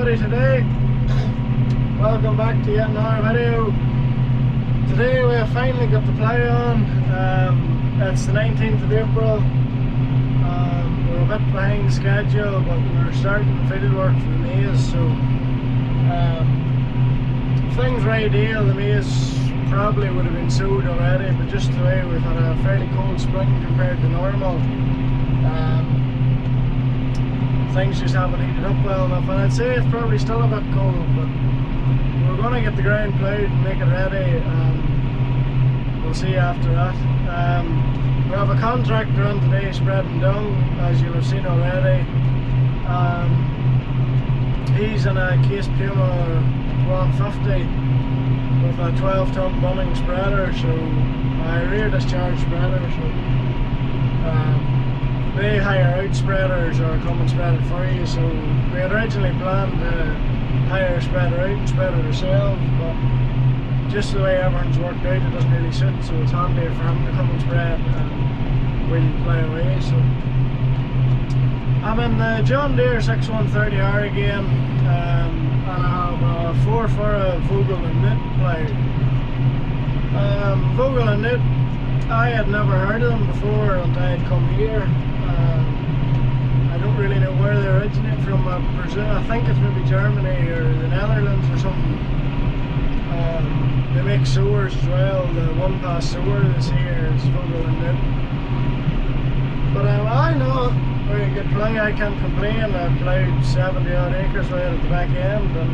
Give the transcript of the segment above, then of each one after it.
everybody today. Welcome back to yet another video. Today we have finally got the plough on. It's the 19th of April. We're a bit behind schedule, but we're starting the field work for the maize, so things are ideal. The maize probably would have been sowed already, but just the way we've had a fairly cold spring compared to normal, things just haven't heated up well enough, and I'd say it's probably still a bit cold, but we're going to get the ground ploughed and make it ready, and we'll see after that. We have a contractor on today spreading dung, as you'll have seen already. He's in a Case Puma 150 with a 12-ton bumming spreader, so a rear discharge spreader, so they hire out spreaders or come and spread it for you. So we had originally planned to hire a spreader out and spread it ourselves, but just the way everything's worked out, it doesn't really suit, so it's handier for him to come and spread and we'll plough away. So I'm in the John Deere 6130R again, and I have a 4 Vogel and Knit plough. Vogel and Knit, I had never heard of them before until I had come here. I don't really know where they originate from. I think it's maybe Germany or the Netherlands or something. They make sowers as well. The one-pass sower that's here is Vogel and Knit. But I know very good plough. I can't complain. I ploughed 70 odd acres right at the back end, and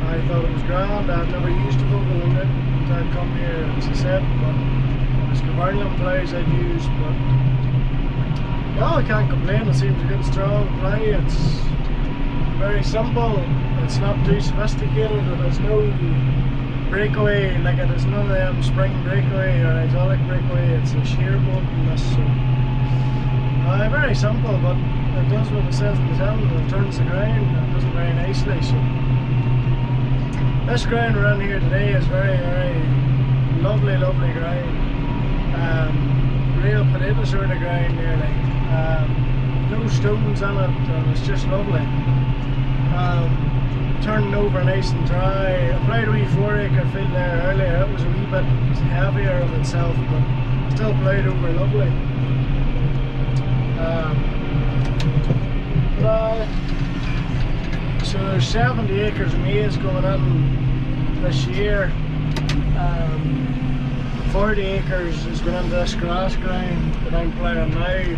I thought it was grand. I've never used a Vogel and Knit until I'd come here, as I said, but it was Cavernium ploughs I'd used. But no, I can't complain. It seems a good strong plough. It's very simple. It's not too sophisticated. It has no breakaway, like it is none of them spring breakaway or hydraulic breakaway. It's a shear bolt and this. So very simple, but it does what it says in the tin. It turns the ground and it does it very nicely. So this ground we're in here today is very, very lovely ground. Real potato sort of ground nearly. No stones in it, and it's just lovely. Turning over nice and dry. I ploughed a wee 4-acre field there earlier. It was a wee bit heavier of itself, but still ploughed over lovely. So there's 70 acres of maize going in this year. 40 acres is going into this grass ground that I'm ploughing now.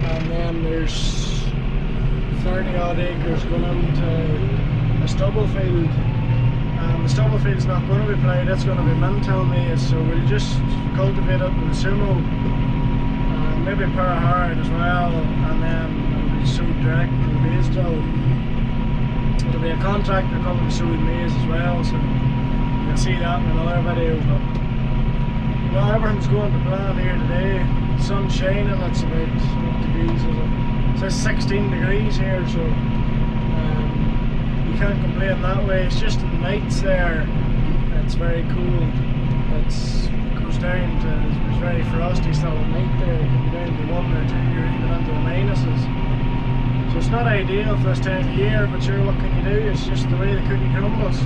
And then there's 30 odd acres going into a stubble field. The stubble field's not going to be ploughed, it's going to be min-till maize, so we'll just cultivate it with a sumo, maybe a pair of hard as well, and then it'll be sowed direct in the maize drill. There'll be a contractor coming to sow the maize as well, so you'll see that in another video. But you know, everything's going to plan here today. The sun's shining. It's about, what degrees is it? It says 16 degrees here, so you can't complain that way. It's just in the nights there, it's very cool. It goes down to, it's very frosty still at night there. It can be down to 1 or 2 or even into the minuses. So it's not ideal for this time of year, but sure, what can you do? It's just the way the cookie crumbles.